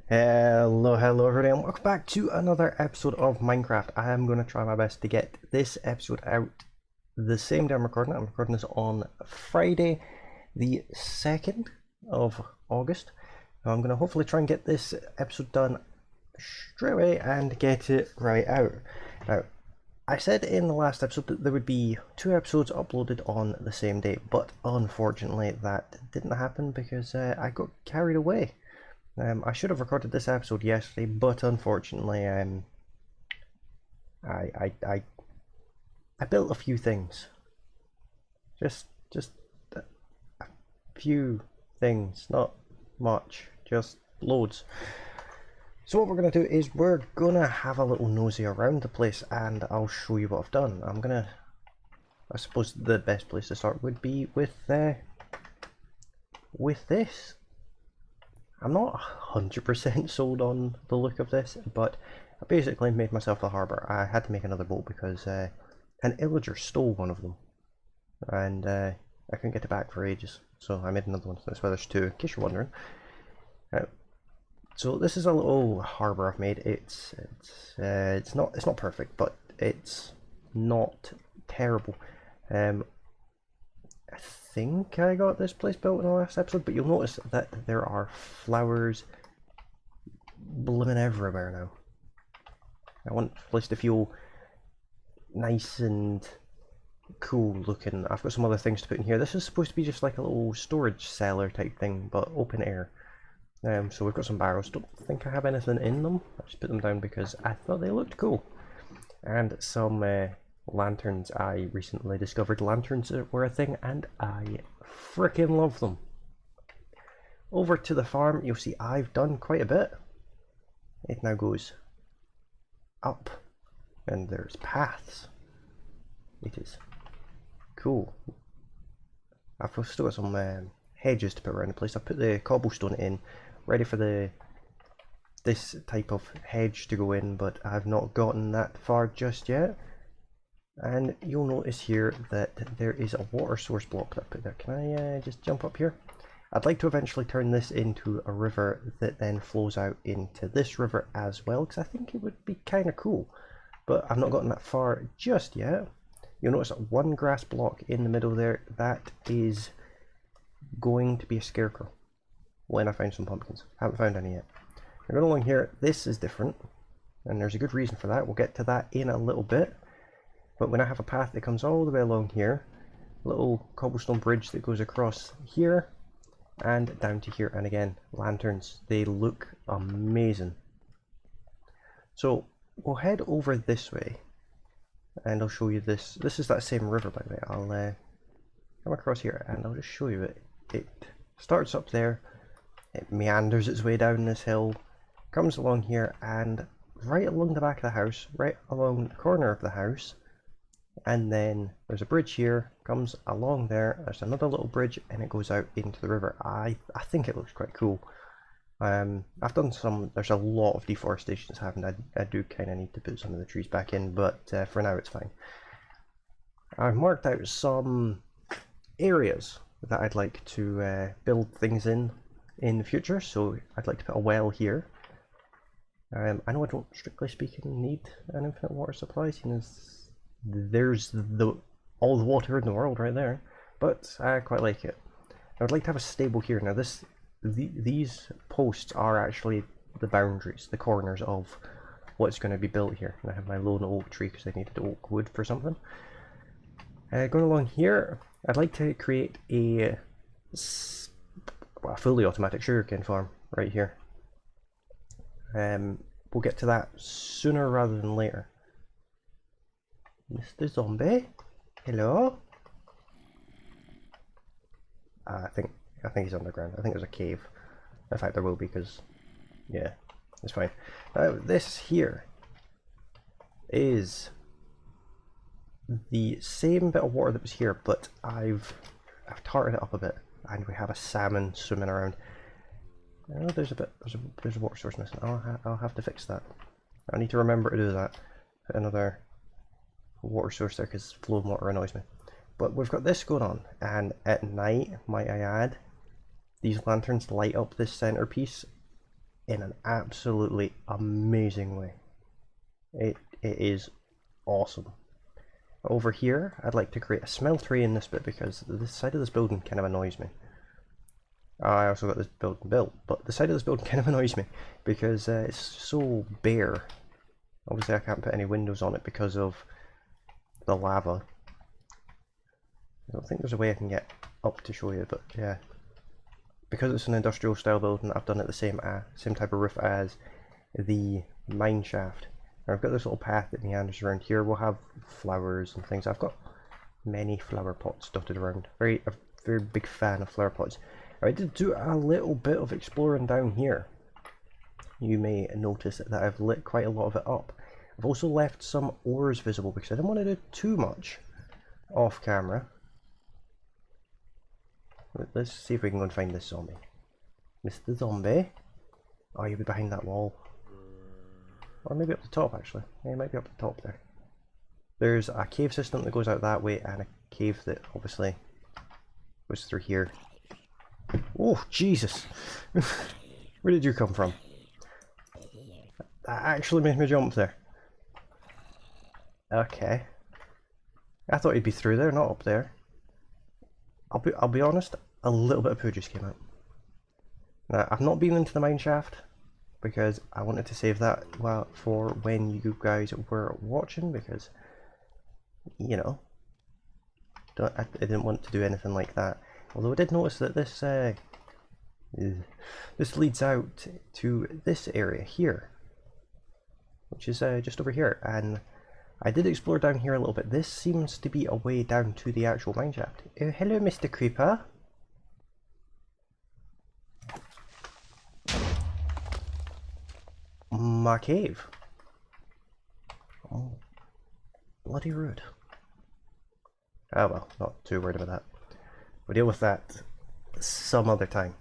Hello everybody, and welcome back to another episode of Minecraft. I am going to try my best to get this episode out the same day I'm recording it. I'm recording this on Friday, the 2nd of August. I'm going to hopefully try and get this episode done straight away and get it right out. Now, I said in the last episode that there would be 2 episodes uploaded on the same day, but unfortunately that didn't happen because I got carried away. I should have recorded this episode yesterday, but unfortunately, I built a few things. Just a few things, not much, just loads. So what we're gonna do is we're gonna have a little nosy around the place, and I'll show you what I've done. I suppose the best place to start would be with this. I'm not 100% sold on the look of this, but I basically made myself a harbour. I had to make another boat because an illager stole one of them, and I couldn't get it back for ages, so I made another one. That's why there's 2, in case you're wondering. So this is a little harbour I've made. It's not perfect, but it's not terrible. I think I got this place built in the last episode, but you'll notice that there are flowers blooming everywhere now. I want the place to feel nice and cool looking. I've got some other things to put in here. This is supposed to be just like a little storage cellar type thing, but open air. So we've got some barrels. Don't think I have anything in them. I just put them down because I thought they looked cool. And some lanterns. I recently discovered lanterns were a thing, and I freaking love them. Over to the farm, you'll see I've done quite a bit. It now goes up, and there's paths. It is cool. I've still got some hedges to put around the place. I've put the cobblestone in, ready for this type of hedge to go in, but I've not gotten that far just yet. And you'll notice here that there is a water source block that I put there. Can I just jump up here? I'd like to eventually turn this into a river that then flows out into this river as well, because I think it would be kind of cool. But I've not gotten that far just yet. You'll notice that one grass block in the middle there, that is going to be a scarecrow when I find some pumpkins. I haven't found any yet. Going along here, this is different, and there's a good reason for that. We'll get to that in a little bit. But when I have a path that comes all the way along here, a little cobblestone bridge that goes across here and down to here, and again, lanterns, they look amazing. So we'll head over this way, and I'll show you this. This is that same river, by the way. I'll come across here and I'll just show you it. It starts up there, it meanders its way down this hill, comes along here, and right along the back of the house, right along the corner of the house, and then there's a bridge here, comes along there, there's another little bridge, and it goes out into the river. I think it looks quite cool. I've done some, there's a lot of deforestation that's happened. I do kind of need to put some of the trees back in, but for now it's fine. I've marked out some areas that I'd like to build things in the future, so I'd like to put a well here. I know I don't, strictly speaking, need an infinite water supply, seeing as there's all the water in the world right there, but I quite like it. I would like to have a stable here. Now these posts are actually the boundaries, the corners of what's going to be built here. And I have my lone oak tree because I needed oak wood for something. Going along here, I'd like to create a fully automatic sugarcane farm right here. We'll get to that sooner rather than later. Mr. Zombie, hello. I think he's underground. I think there's a cave. In fact, there will be, because yeah, it's fine. This here is the same bit of water that was here, but I've tarted it up a bit, and we have a salmon swimming around. Oh, there's a water source missing. I'll have to fix that. I need to remember to do that. Put another water source there, because flowing water annoys me. But we've got this going on, and at night, might I add, these lanterns light up this centerpiece in an absolutely amazing way. It is awesome. Over here, I'd like to create a smeltery in this bit because this side of this building kind of annoys me. I also got this building built, but the side of this building kind of annoys me because it's so bare. Obviously I can't put any windows on it because of the lava. I don't think there's a way I can get up to show you, but yeah. Because it's an industrial style building, I've done it the same type of roof as the mine shaft. Now I've got this little path that meanders around here. We'll have flowers and things. I've got many flower pots dotted around. A very big fan of flower pots. I did do a little bit of exploring down here. You may notice that I've lit quite a lot of it up. I've also left some ores visible because I didn't want to do too much off camera. Let's see if we can go and find this zombie. Mr. Zombie? Oh, you'll be behind that wall. Or maybe up the top actually. Yeah, he might be up the top there. There's a cave system that goes out that way and a cave that obviously goes through here. Oh, Jesus! Where did you come from? That actually made me jump there. Okay. I thought he'd be through there, not up there. I'll be honest, a little bit of poo just came out. Now, I've not been into the mine shaft because I wanted to save that for when you guys were watching because, you know, I didn't want to do anything like that. Although I did notice that this leads out to this area here, which is just over here, and I did explore down here a little bit. This seems to be a way down to the actual mineshaft. Oh, hello, Mr. Creeper. My cave. Oh, bloody rude. Oh well, not too worried about that. We'll deal with that some other time.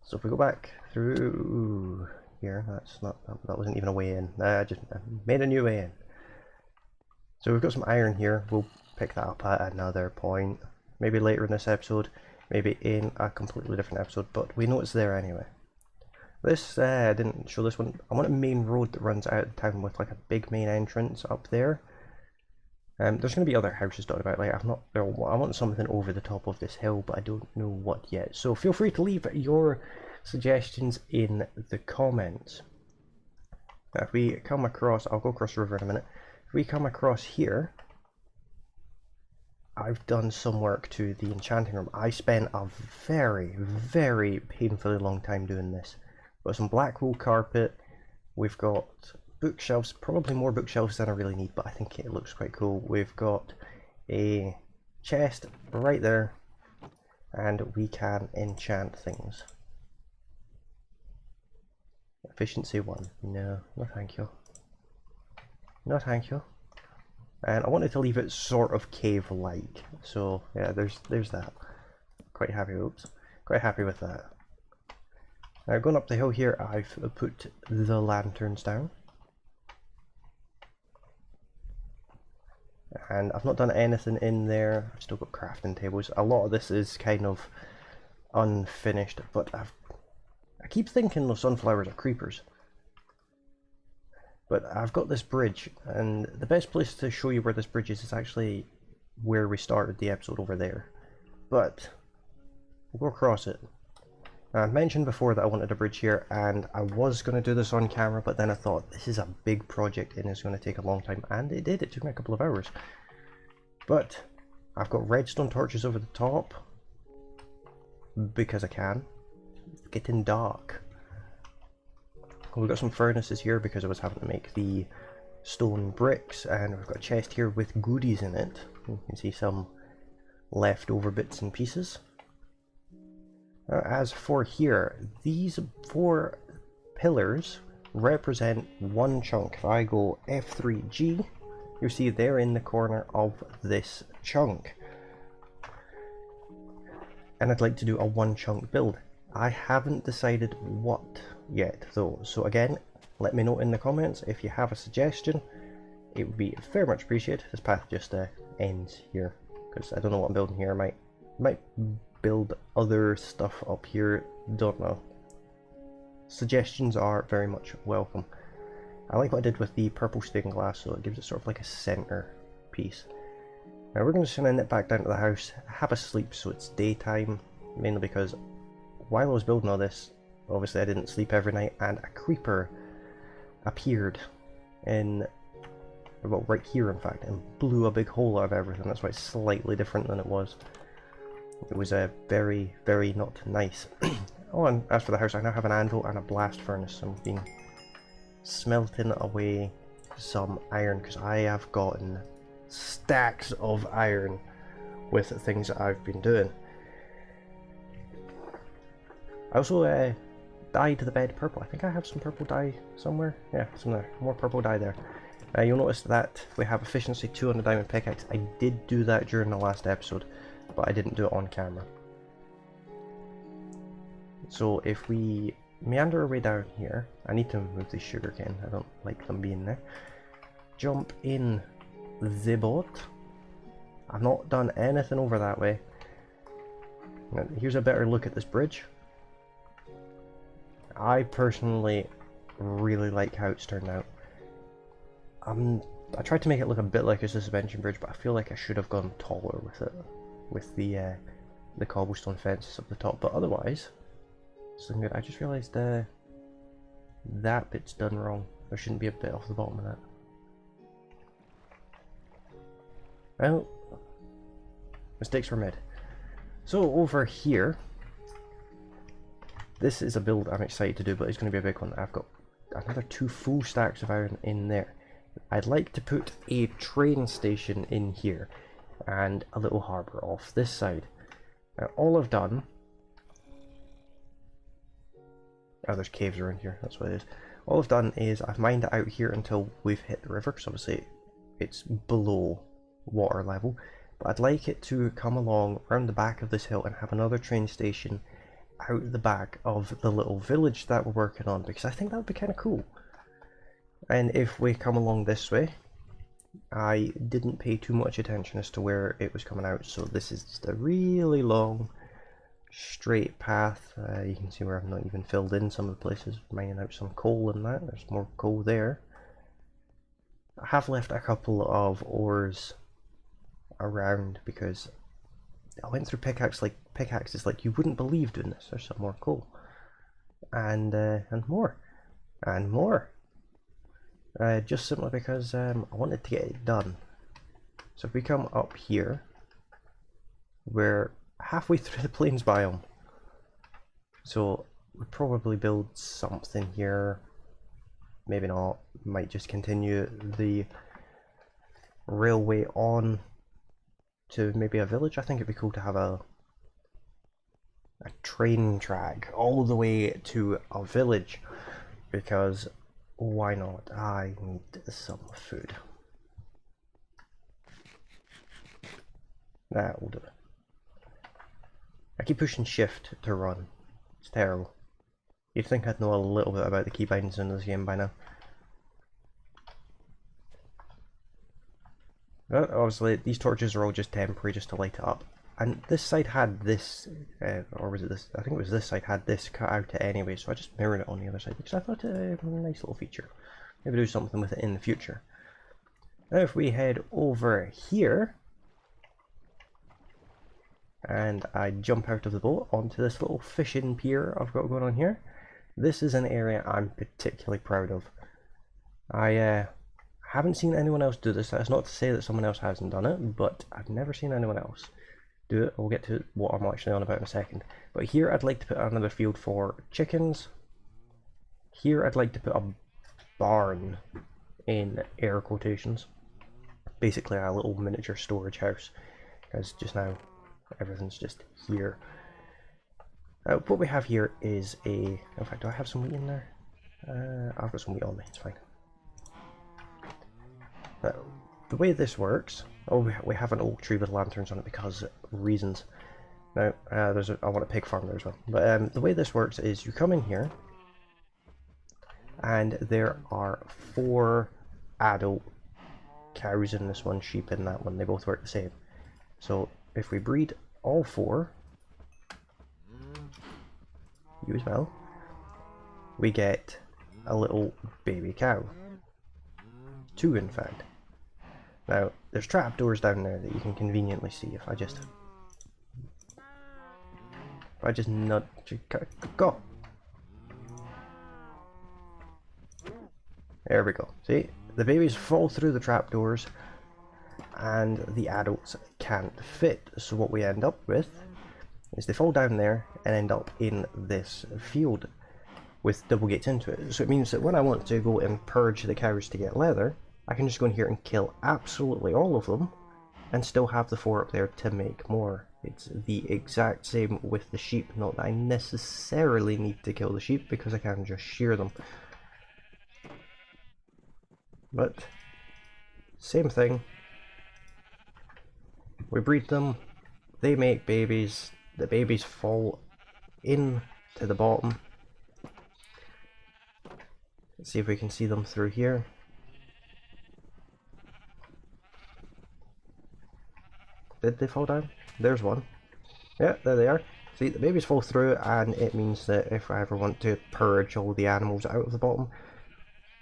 So if we go back through here, that wasn't even a way in. I just made a new way in. So we've got some iron here. We'll pick that up at another point. Maybe later in this episode, maybe in a completely different episode, but we know it's there anyway. This, I didn't show this one. I want a main road that runs out of town with like a big main entrance up there. There's going to be other houses dotted about. Like I want something over the top of this hill, but I don't know what yet. So feel free to leave your suggestions in the comments. Now, if we come across, I'll go across the river in a minute. If we come across here, I've done some work to the enchanting room. I spent a very, very painfully long time doing this. We've got some black wool carpet. We've got bookshelves, probably more bookshelves than I really need, but I think it looks quite cool. We've got a chest right there, and we can enchant things. Efficiency 1. No thank you. No thank you. And I wanted to leave it sort of cave-like, so yeah, there's that. Quite happy. Oops, quite happy with that. Now going up the hill here, I've put the lanterns down. And I've not done anything in there. I've still got crafting tables. A lot of this is kind of unfinished, but I keep thinking those sunflowers are creepers. But I've got this bridge, and the best place to show you where this bridge is actually where we started the episode over there. But we'll go across it. Now, I mentioned before that I wanted a bridge here, and I was going to do this on camera, but then I thought this is a big project and it's going to take a long time, and it did. It took me a couple of hours. But I've got redstone torches over the top because I can. It's getting dark. We've got some furnaces here because I was having to make the stone bricks, and we've got a chest here with goodies in it. You can see some leftover bits and pieces. As for here, these 4 pillars represent one chunk. If I go F3G, you'll see they're in the corner of this chunk. And I'd like to do a one chunk build. I haven't decided what yet though, so again, let me know in the comments if you have a suggestion. It would be very much appreciated. This path just ends here because I don't know what I'm building here. I might build other stuff up here, don't know. Suggestions are very much welcome. I like what I did with the purple stained glass, so it gives it sort of like a center piece. Now we're just going to nip back down to the house, have a sleep so it's daytime, mainly because while I was building all this, obviously I didn't sleep every night, and a creeper appeared in, well, right here in fact, and blew a big hole out of everything. That's why it's slightly different than it was. It was very, very not nice. Oh, and as for the house, I now have an anvil and a blast furnace. I'm being smelting away some iron because I have gotten stacks of iron with the things that I've been doing. I also dyed the bed purple. I think I have some purple dye somewhere. Yeah, some there. More purple dye there. You'll notice that we have efficiency 2 on the diamond pickaxe. I did do that during the last episode, but I didn't do it on camera. So if we meander our way down here, I need to move the sugarcane. I don't like them being there. Jump in the boat. I've not done anything over that way. Now, here's a better look at this bridge. I personally really like how it's turned out. I tried to make it look a bit like a suspension bridge, but I feel like I should have gone taller with it, with the cobblestone fences up the top. But otherwise, it's looking good. I just realised that bit's done wrong. There shouldn't be a bit off the bottom of that. Well, mistakes were made. So over here, this is a build I'm excited to do, but it's going to be a big one. I've got another 2 full stacks of iron in there. I'd like to put a train station in here and a little harbour off this side. Now all I've done... Oh, there's caves around here, that's what it is. All I've done is I've mined it out here until we've hit the river, because obviously it's below water level. But I'd like it to come along around the back of this hill and have another train station out the back of the little village that we're working on, because I think that would be kind of cool. And if we come along this way, I didn't pay too much attention as to where it was coming out, so this is just a really long straight path. You can see where I've not even filled in some of the places, mining out some coal and that. There's more coal there. I have left a couple of ores around because I went through pickaxes like you wouldn't believe doing this. There's some more coal, and more, and more. Just simply because I wanted to get it done. So if we come up here, we're halfway through the plains biome. So we'll probably build something here. Maybe not. Might just continue the railway on to maybe a village. I think it'd be cool to have a train track all the way to a village, because why not? I need some food. That will do it. I keep pushing shift to run. It's terrible. You'd think I'd know a little bit about the keybinds in this game by now. But obviously these torches are all just temporary, just to light it up. And this side had this, or was it this? I think it was this side had this cut out anyway, so I just mirrored it on the other side because I thought it was a nice little feature. Maybe do something with it in the future. Now if we head over here, and I jump out of the boat onto this little fishing pier I've got going on here. This is an area I'm particularly proud of. I haven't seen anyone else do this. That's not to say that someone else hasn't done it, but I've never seen anyone else do it. We'll get to what I'm actually on about in a second. But here I'd like to put another field for chickens. Here I'd like to put a barn, in air quotations. Basically a little miniature storage house, because just now everything's just here. What we have here is a... In fact, do I have some wheat in there? I've got some wheat on me, it's fine. The way this works... Oh, we have an oak tree with lanterns on it because reasons. Now, I want a pig farm there as well. But the way this works is you come in here, and there are 4 adult cows in this one, sheep in that one. They both work the same. So if we breed all 4, you as well, we get a little baby cow. 2 in fact. Now, there's trapdoors down there that you can conveniently see if I just nudge. Go! There we go. See? The babies fall through the trapdoors and the adults can't fit. So what we end up with is they fall down there and end up in this field with double gates into it. So it means that when I want to go and purge the cows to get leather, I can just go in here and kill absolutely all of them and still have the 4 up there to make more. It's the exact same with the sheep. Not that I necessarily need to kill the sheep because I can just shear them. But same thing. We breed them, they make babies, the babies fall in to the bottom. Let's see if we can see them through here. Did they fall down? There's one. Yeah, there they are. See, the babies fall through, and it means that if I ever want to purge all the animals out of the bottom,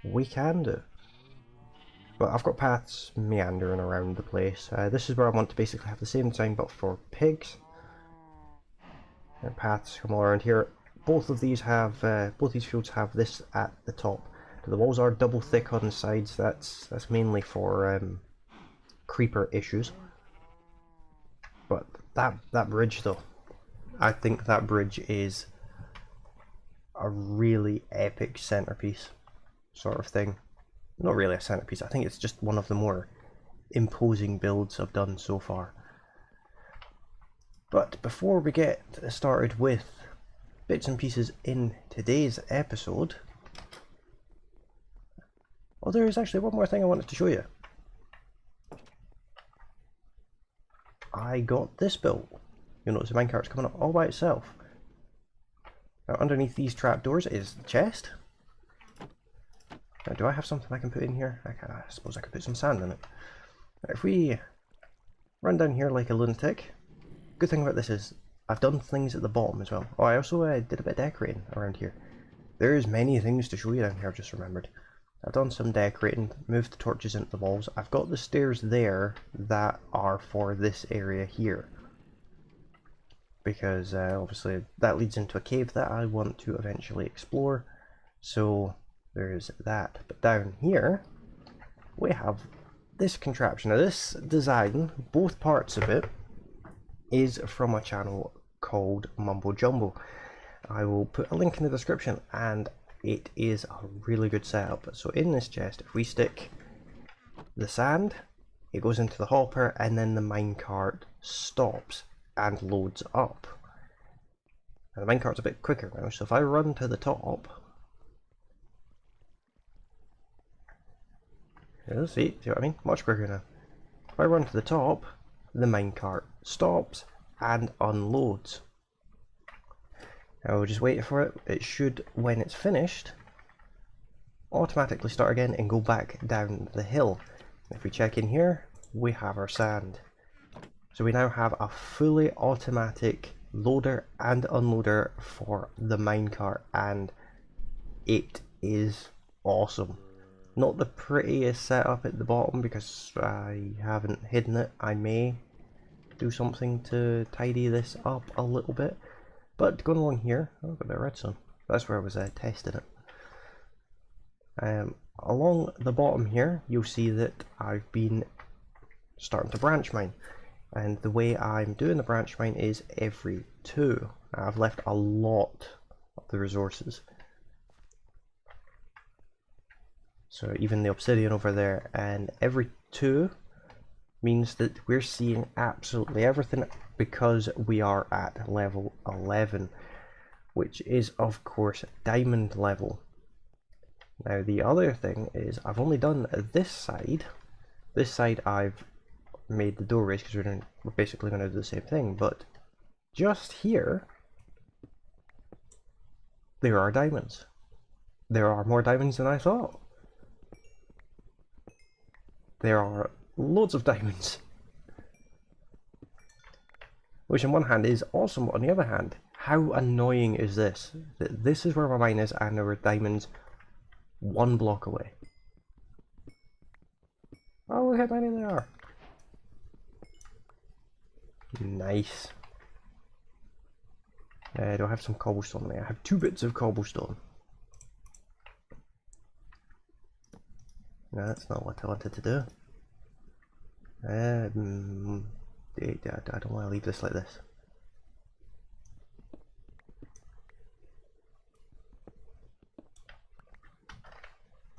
we can do. But I've got paths meandering around the place. This is where I want to basically have the same design but for pigs. And paths come all around here. Both of these have, both these fields have this at the top. The walls are double thick on the sides. That's mainly for creeper issues. But that bridge though, I think that bridge is a really epic centerpiece sort of thing. Not really a centerpiece, I think it's just one of the more imposing builds I've done so far. But before we get started with bits and pieces in today's episode, well, there is actually one more thing I wanted to show you. I got this built. You'll notice the minecart's coming up all by itself. Now underneath these trapdoors is the chest. Now, do I have something I can put in here? I suppose I could put some sand in it. Now, if we run down here like a lunatic, good thing about this is I've done things at the bottom as well. Oh, I also did a bit of decorating around here. There's many things to show you down here, I've just remembered. I've done some decorating, moved the torches into the walls. I've got the stairs there that are for this area here. Because obviously that leads into a cave that I want to eventually explore. So there's that. But down here we have this contraption. Now this design, both parts of it, is from a channel called Mumbo Jumbo. I will put a link in the description, and it is a really good setup. So in this chest, if we stick the sand, it goes into the hopper and then the minecart stops and loads up. And the minecart's a bit quicker now, so if I run to the top, yeah, see what I mean? Much quicker now. If I run to the top, the minecart stops and unloads. Now we'll just wait for it. It should, when it's finished, automatically start again and go back down the hill. If we check in here, we have our sand. So we now have a fully automatic loader and unloader for the minecart, and it is awesome. Not the prettiest setup at the bottom because I haven't hidden it. I may do something to tidy this up a little bit. But going along here, oh, I've got a bit of redstone. That's where I was testing it. Along the bottom here, you'll see that I've been starting to branch mine. And the way I'm doing the branch mine is every 2. I've left a lot of the resources. So even the obsidian over there, and every 2 means that we're seeing absolutely everything because we are at level 11, which is of course diamond level. Now the other thing is I've only done this side. This side I've made the doorways because we're basically going to do the same thing, but just here there are diamonds. There are more diamonds than I thought. There are loads of diamonds, which on one hand is awesome, but on the other hand, How annoying is this? This is where my mine is, and there were diamonds one block away. Oh, look how many there are. Nice. Do I have some cobblestone? I have 2 bits of cobblestone. No, that's not what I wanted to do. I don't want to leave this like this.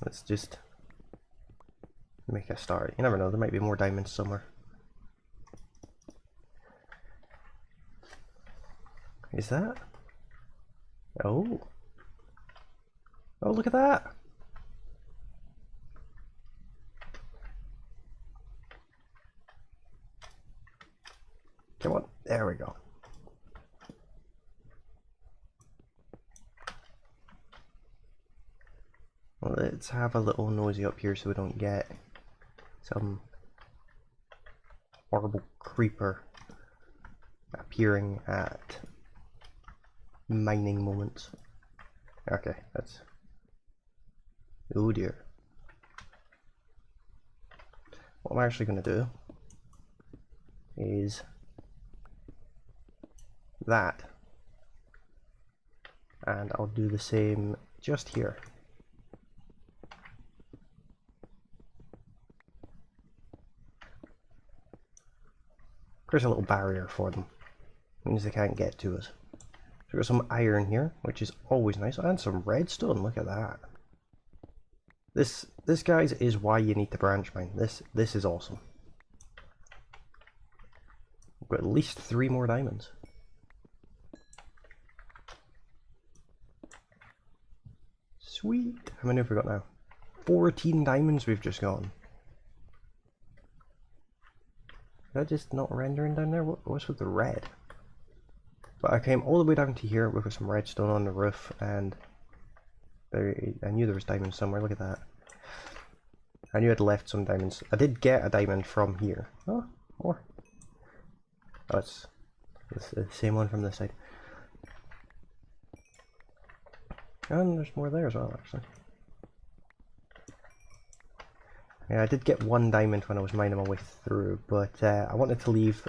Let's just make a start. You never know, there might be more diamonds somewhere. Is that? Oh. Oh, look at that! Come on, there we go. Well, let's have a little nosy up here so we don't get some horrible creeper appearing at mining moments. Okay, that's... Oh dear. What I'm actually going to do is that, and I'll do the same just here. There's a little barrier for them, means they can't get to us. So we've got some iron here, which is always nice, and some redstone. Look at that. This guys is why you need to branch mine. This is awesome. We've got at least 3 more diamonds. Sweet. How many have we got now? 14 diamonds we've just gotten. Is that just not rendering down there? What's with the red? But I came all the way down to here. We've got some redstone on the roof, and I knew there was diamonds somewhere. Look at that. I knew I'd left some diamonds. I did get a diamond from here. Oh, more. Oh, it's the same one from this side. And there's more there as well, actually. Yeah, I did get 1 diamond when I was mining my way through, but I wanted to leave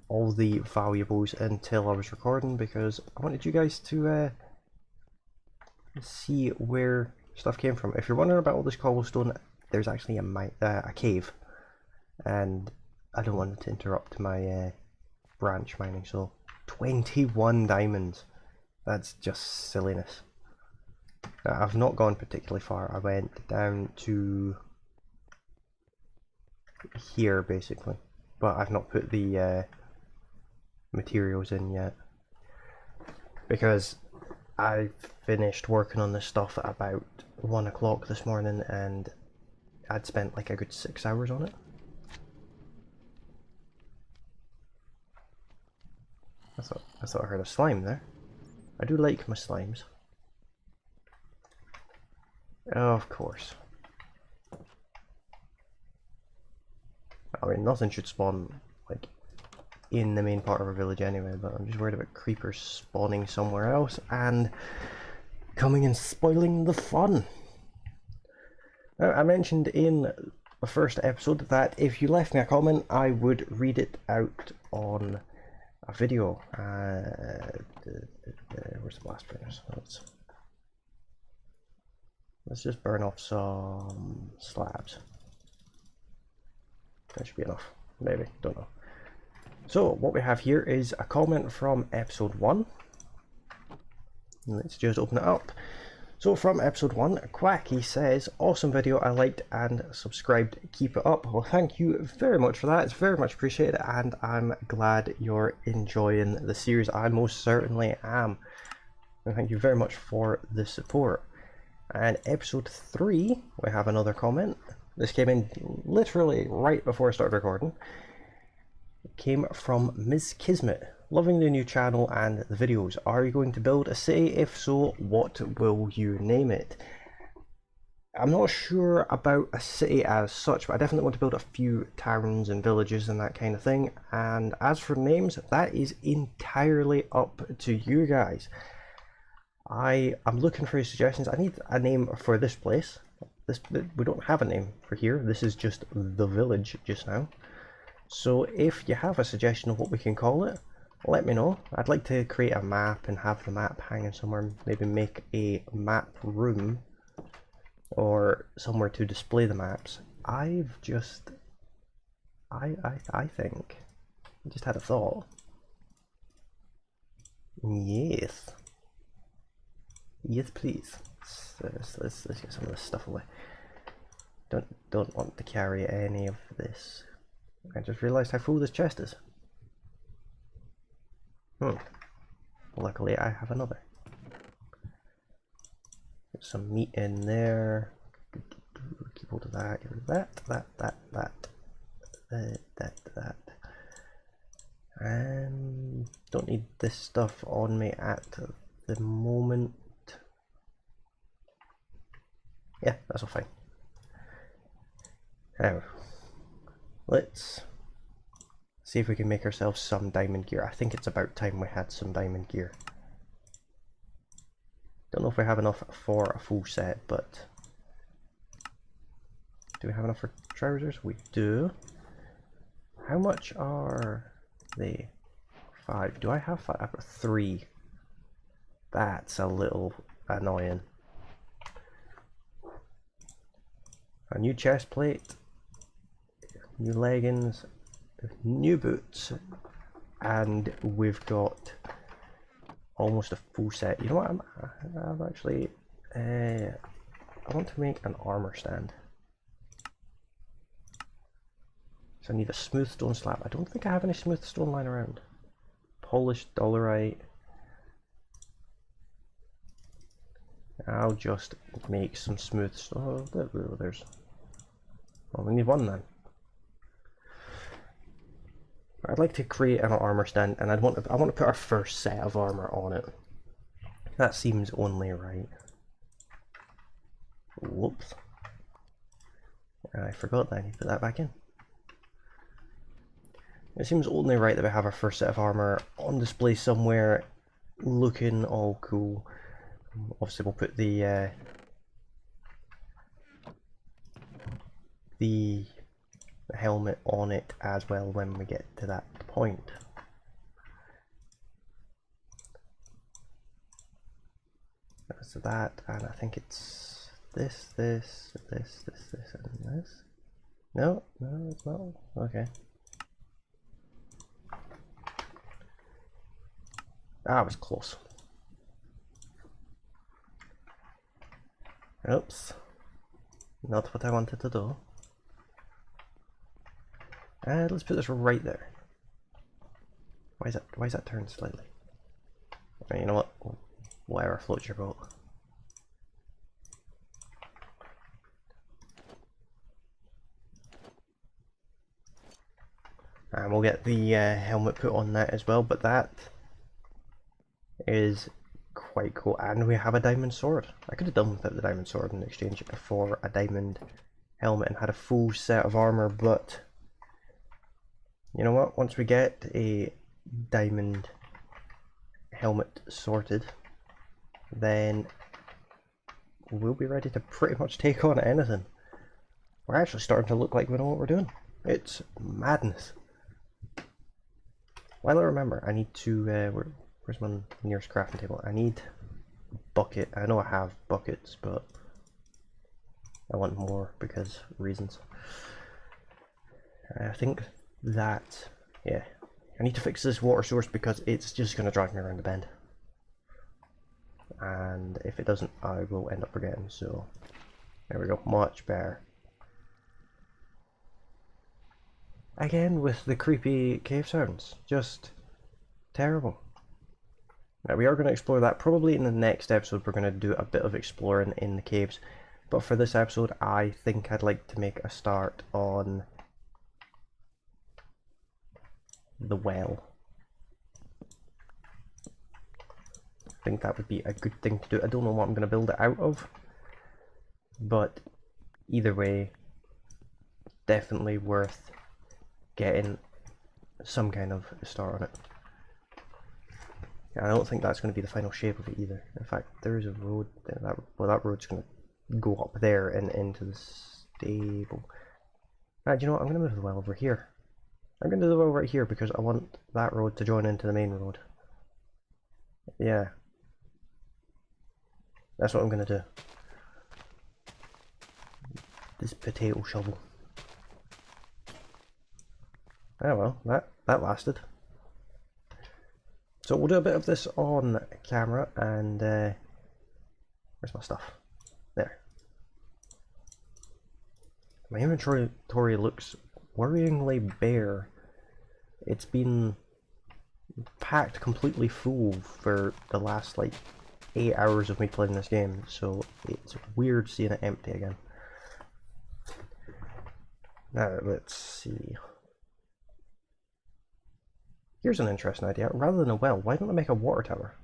all the valuables until I was recording because I wanted you guys to see where stuff came from. If you're wondering about all this cobblestone, there's actually a cave, and I don't want it to interrupt my branch mining. So 21 diamonds, that's just silliness. Now, I've not gone particularly far. I went down to here basically, but I've not put the materials in yet because I finished working on this stuff at about 1 o'clock this morning, and I'd spent like a good 6 hours on it. I thought I heard a slime there. I do like my slimes. Oh, of course. I mean, nothing should spawn like in the main part of our village anyway, but I'm just worried about creepers spawning somewhere else and coming and spoiling the fun. Now, I mentioned in the first episode that if you left me a comment, I would read it out on a video. Where's the blast furnace? Let's just burn off some slabs. That should be enough. Maybe, don't know. So what we have here is a comment from episode 1. Let's just open it up. So from episode 1, Quacky says, awesome video, I liked and subscribed, keep it up. Well, thank you very much for that, it's very much appreciated, and I'm glad you're enjoying the series. I most certainly am. And thank you very much for the support. And episode 3, we have another comment. This came in literally right before I started recording. It came from Ms. Kismet. Loving the new channel and the videos. Are you going to build a city? If so, what will you name it? I'm not sure about a city as such, but I definitely want to build a few towns and villages and that kind of thing. And as for names, that is entirely up to you guys. I'm looking for your suggestions. I need a name for this place. We don't have a name for here. This is just the village just now. So if you have a suggestion of what we can call it, let me know. I'd like to create a map and have the map hanging somewhere. Maybe make a map room or somewhere to display the maps. I think I just had a thought. Yes. Yes, please. Let's get some of this stuff away. Don't want to carry any of this. I just realised how full this chest is. Luckily I have another. Get some meat in there. Keep hold of that, get rid of that. Don't need this stuff on me at the moment. Yeah, that's all fine. Now, let's see if we can make ourselves some diamond gear. I think it's about time we had some diamond gear. Don't know if we have enough for a full set, but do we have enough for trousers? We do. How much are they? 5. Do I have 5? I've got 3. That's a little annoying. A new chest plate, new leggings, new boots, and we've got almost a full set. You know what? I'm actually I want to make an armor stand. So I need a smooth stone slab. I don't think I have any smooth stone lying around. Polished dolerite. I'll just make some smooth stone. Oh, there's. Well, we need one then. I'd like to create an armor stand, and I want to put our first set of armor on it. That seems only right. Whoops! I forgot that I need to put that back in. It seems only right that we have our first set of armor on display somewhere, looking all cool. Obviously, we'll put the helmet on it as well when we get to that point. So that, and I think it's this, and this. No, it's not. Okay. That was close. Oops. Not what I wanted to do. Let's put this right there. Why is that turned slightly? Right, you know what? Whatever floats your boat. And we'll get the helmet put on that as well, but that is quite cool. And we have a diamond sword. I could have done without the diamond sword in exchange for a diamond helmet and had a full set of armor, but you know what? Once we get a diamond helmet sorted, then we'll be ready to pretty much take on anything. We're actually starting to look like we know what we're doing. It's madness. While I remember, I need to, where's my nearest crafting table? I need a bucket. I know I have buckets, but I want more because reasons. I think that, yeah, I need to fix this water source because it's just going to drive me around the bend. And if it doesn't, I will end up forgetting, so there we go, much better. Again with the creepy cave sounds, just terrible. Now we are going to explore that probably in the next episode. We're going to do a bit of exploring in the caves, but for this episode I think I'd like to make a start on the well. I think that would be a good thing to do. I don't know what I'm going to build it out of, but either way, definitely worth getting some kind of start on it. Yeah, I don't think that's going to be the final shape of it either. In fact, there is a road there. That road's going to go up there and into the stable. Right, you know what? I'm going to move the well over here. I'm going to do the well right here because I want that road to join into the main road. Yeah. That's what I'm going to do. This potato shovel. Oh well, that lasted. So we'll do a bit of this on camera, and where's my stuff? There. My inventory looks worryingly bare. It's been packed completely full for the last like 8 hours of me playing this game, so it's weird seeing it empty again. Now let's see. Here's an interesting idea. Rather than a well, why don't I make a water tower?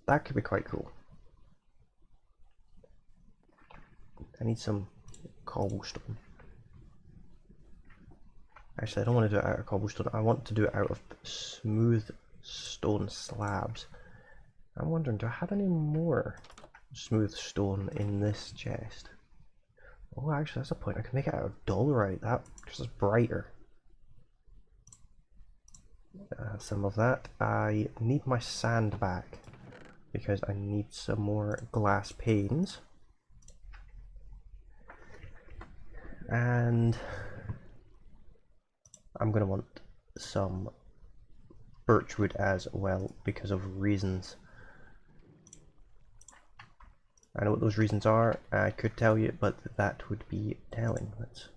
That could be quite cool. I need some cobblestone. Actually, I don't want to do it out of cobblestone. I want to do it out of smooth stone slabs. I'm wondering, do I have any more smooth stone in this chest? Oh, actually, that's a point. I can make it out of dolerite. That because it's brighter. Some of that. I need my sand back because I need some more glass panes. And I'm going to want some birchwood as well because of reasons. I know what those reasons are. I could tell you, but that would be telling. Let's.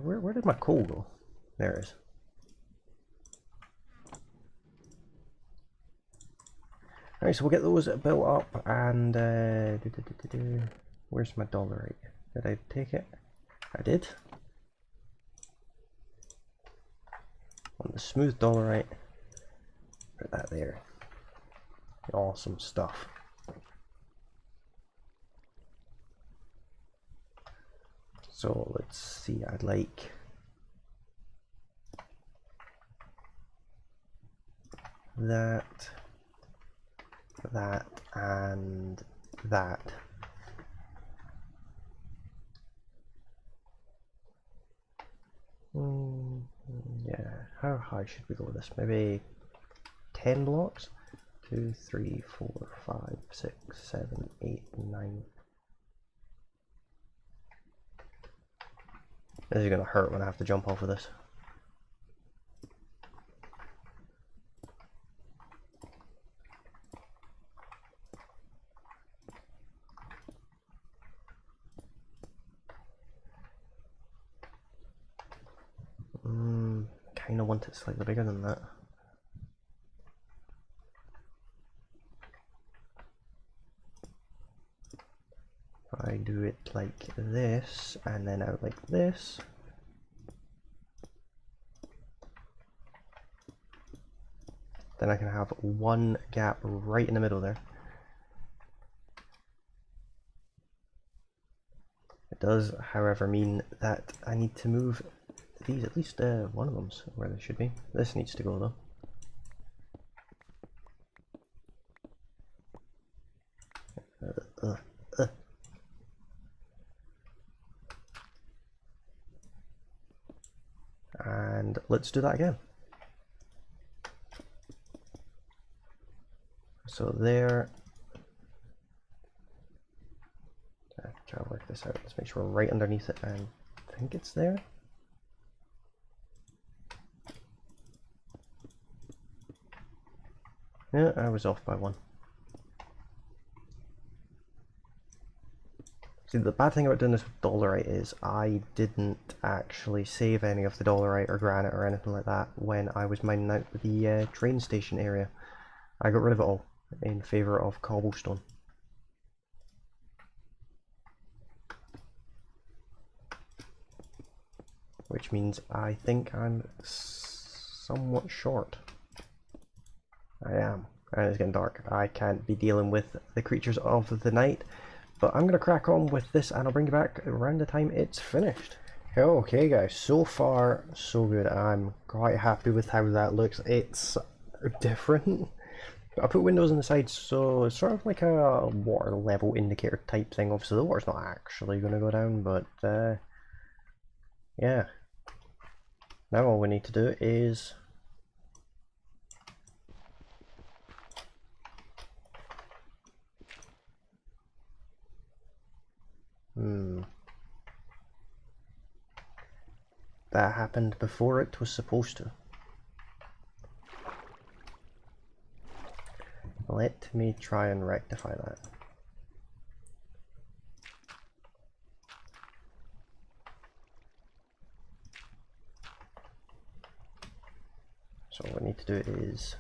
Where did my coal go? There it is. Alright, so we'll get those built up, and where's my dolerite? Did I take it? I did. On the smooth dolerite, put that there. Awesome stuff. So let's see, I'd like that, and that. Yeah, how high should we go with this? Maybe 10 blocks? 2, 3, 4, 5, 6, 7, 8, 9. This is gonna hurt when I have to jump off of this. Kinda want it slightly bigger than that. If I do it like this, and then out like this. Then I can have one gap right in the middle there. It does, however, mean that I need to move these, at least one of them's where they should be. This needs to go though. And let's do that again. So there. Try to work this out. Let's make sure we're right underneath it, and I think it's there. Yeah, I was off by one. See, the bad thing about doing this with dolerite is I didn't actually save any of the dolerite or granite or anything like that when I was mining out the train station area. I got rid of it all in favour of cobblestone. Which means I think I'm somewhat short. I am. And it's getting dark. I can't be dealing with the creatures of the night. But I'm going to crack on with this and I'll bring you back around the time it's finished. Okay guys, so far so good. I'm quite happy with how that looks. It's different. I put windows on the side, so it's sort of like a water level indicator type thing. Obviously the water's not actually going to go down, but yeah. Now all we need to do is that happened before it was supposed to. Let me try and rectify that. So what we need to do is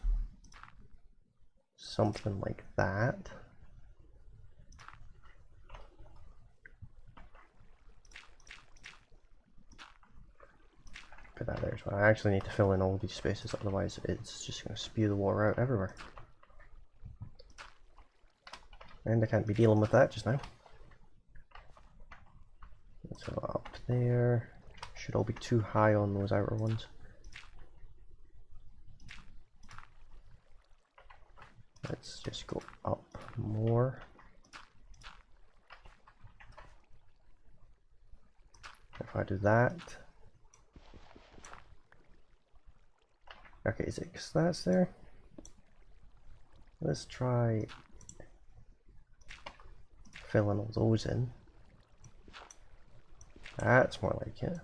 something like that. Put that there as well. I actually need to fill in all these spaces, otherwise it's just going to spew the water out everywhere. And I can't be dealing with that just now. So up there, should all be too high on those outer ones. Let's just go up more. If I do that, okay, is it 'cause that's there? Let's try filling all those in. That's more like it.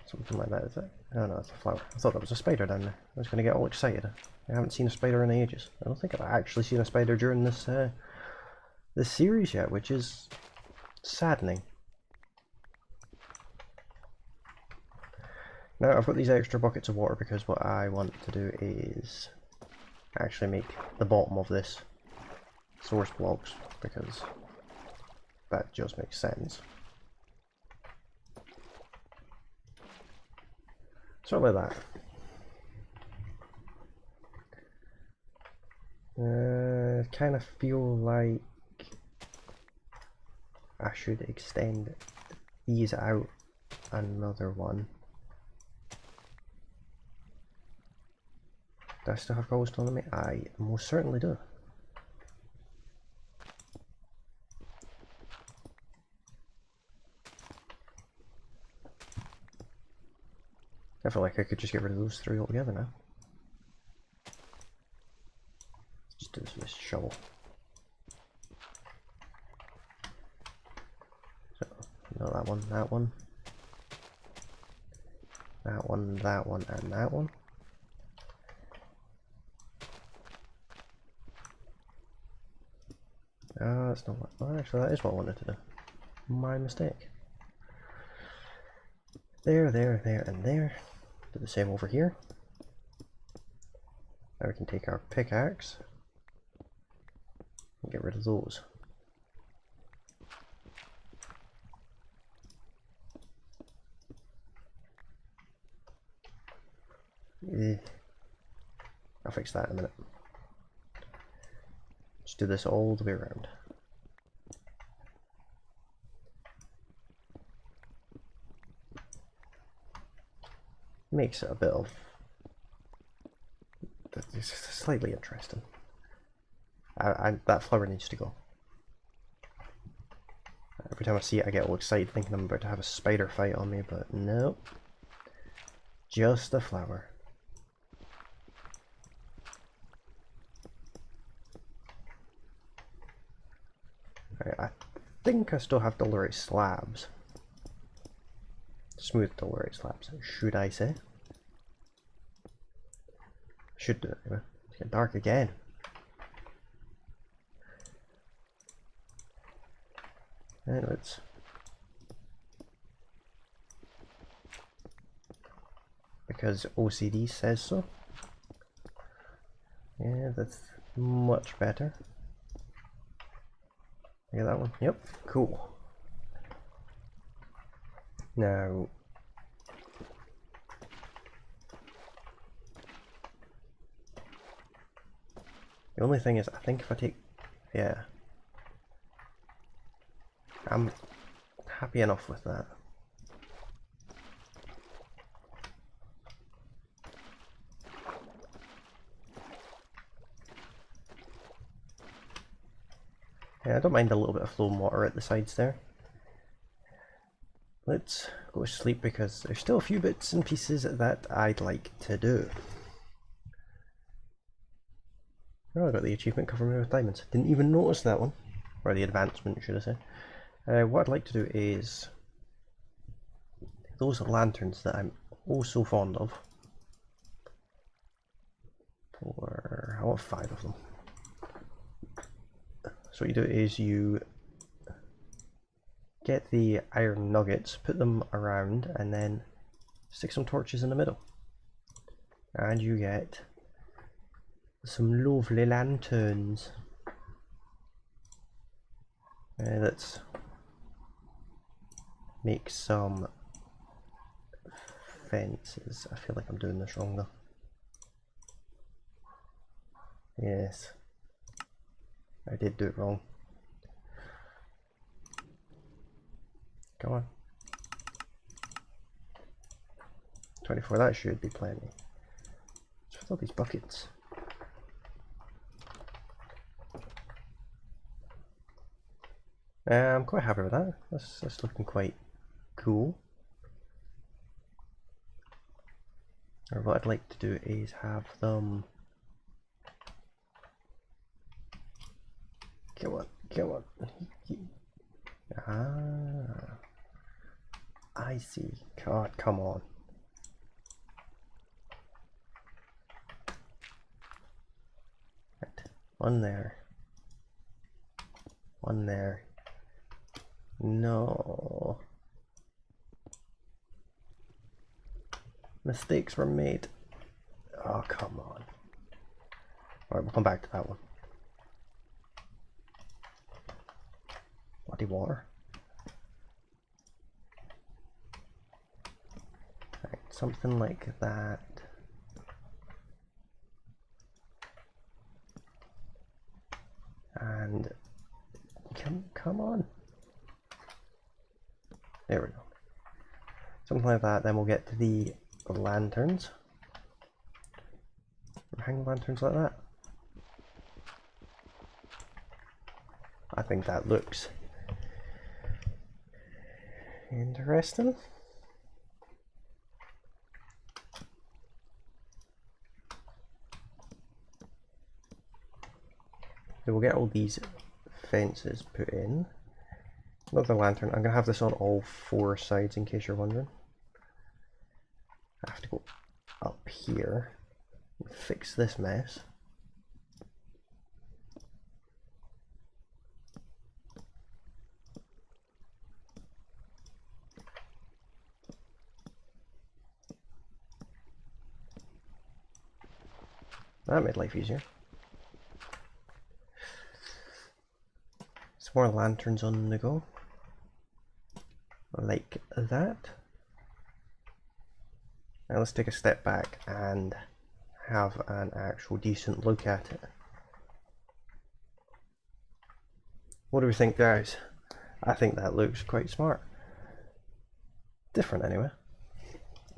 Something like that, is it? Oh no, it's a flower. I thought that was a spider down there. I was going to get all excited. I haven't seen a spider in ages. I don't think I've actually seen a spider during this this series yet, which is saddening. Now I've got these extra buckets of water because what I want to do is actually make the bottom of this source blocks, because that just makes sense. Sort of like that. Kind of feel like I should extend these out another one. Do I still have cobblestone on me? I most certainly do. I feel like I could just get rid of those three altogether now. Let's just do this with this shovel. So, no, that one, that one. That one, that one, and that one. That's not what, oh, actually that is what I wanted to do. My mistake. There, there, there, and there. Do the same over here. Now we can take our pickaxe and get rid of those. I'll fix that in a minute. Just do this all the way around. Makes it a bit of... it's slightly interesting. That flower needs to go. Every time I see it I get all excited thinking I'm about to have a spider fight on me, but no. Just a flower. Right, I think I still have Dolorite slabs. Smooth Dolorite slabs, should I say? Should do it anyway. It's getting dark again. And it's because OCD says so. Yeah, that's much better. You get that one? Yep, cool. Now, the only thing is, I think if I take, yeah, I'm happy enough with that. Yeah, I don't mind a little bit of flowing water at the sides there. Let's go to sleep because there's still a few bits and pieces that I'd like to do. Oh, I got the achievement cover me with diamonds. Didn't even notice that one. Or the advancement, should I say. What I'd like to do is those lanterns that I'm oh so fond of. I want 5 of them. So what you do is you get the iron nuggets, put them around, and then stick some torches in the middle. And you get some lovely lanterns. Let's make some fences. I feel like I'm doing this wrong though. Yes, I did do it wrong. Come on. 24, that should be plenty. What's with all these buckets? I'm quite happy with that. That's looking quite cool. Or what I'd like to do is have them. Come on, come on. Ah, I see. God, come on. Right. One there. One there. No. Mistakes were made. Oh, come on. Alright, we'll come back to that one. Bloody water. Right, something like that. And come on. There we go. Something like that, then we'll get to the lanterns. Hang lanterns like that. I think that looks interesting. So we'll get all these fences put in. Another lantern. I'm going to have this on all 4 sides in case you're wondering. I have to go up here and fix this mess. That made life easier. Some more lanterns on the go. Like that. Now let's take a step back and have an actual decent look at it. What do we think, guys? I think that looks quite smart. Different anyway.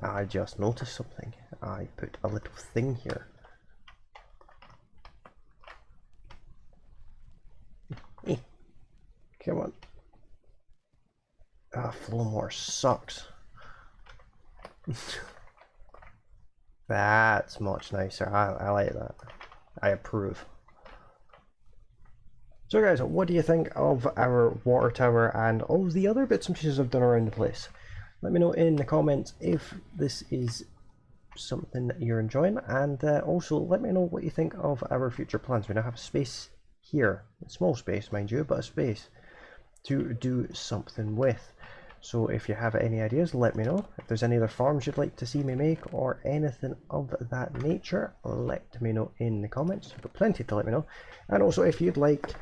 I just noticed something. I put a little thing here. Come on. Ah, flowing water sucks. That's much nicer. I like that. I approve. So guys, what do you think of our water tower and all the other bits and pieces I've done around the place? Let me know in the comments if this is something that you're enjoying, and also let me know what you think of our future plans. We now have a space here, a small space mind you, but a space to do something with. So if you have any ideas, let me know. If there's any other farms you'd like to see me make or anything of that nature, let me know in the comments. You've got plenty to let me know. And also if you'd like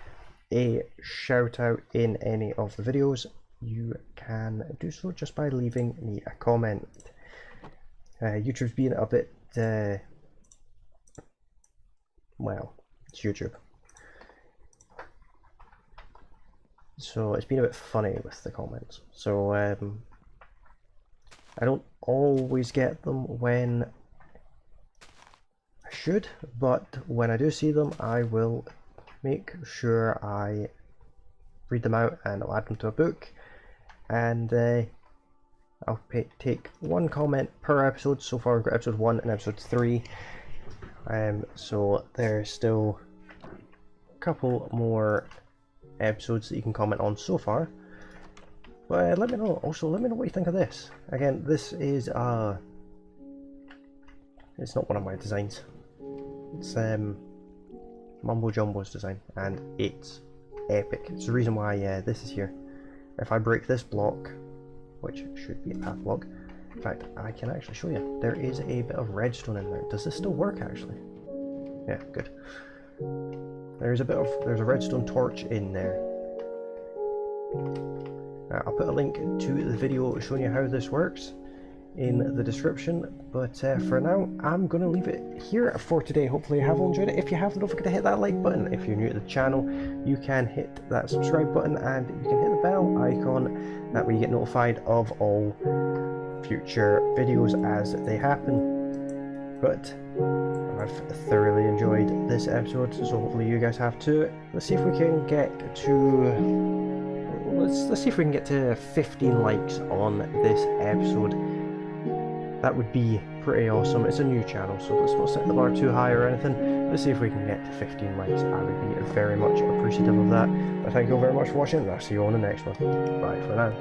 a shout out in any of the videos, you can do so just by leaving me a comment. YouTube's been a bit, well, it's YouTube. So it's been a bit funny with the comments. So I don't always get them when I should, but when I do see them, I will make sure I read them out and I'll add them to a book. And I'll take one comment per episode. So far we've got episode 1 and episode 3. So there's still a couple more episodes that you can comment on so far. But let me know. Also, let me know what you think of this. Again, this is it's not one of my designs. It's Mumbo Jumbo's design, and it's epic. It's the reason why this is here. If I break this block, which should be a path block, in fact, I can actually show you. There is a bit of redstone in there. Does this still work actually? Yeah, good. There's a redstone torch in there. I'll put a link to the video showing you how this works in the description, but for now I'm going to leave it here for today. Hopefully you have all enjoyed it. If you have, don't forget to hit that like button. If you're new to the channel, you can hit that subscribe button and you can hit the bell icon. That way you get notified of all future videos as they happen. But I've thoroughly enjoyed this episode, so hopefully you guys have too. Let's see if we can get to let's see if we can get to 15 likes on this episode. That would be pretty awesome. It's a new channel, so let's not set the bar too high or anything. Let's see if we can get to 15 likes. I would be very much appreciative of that. But thank you all very much for watching, and I'll see you on the next one. Bye for now.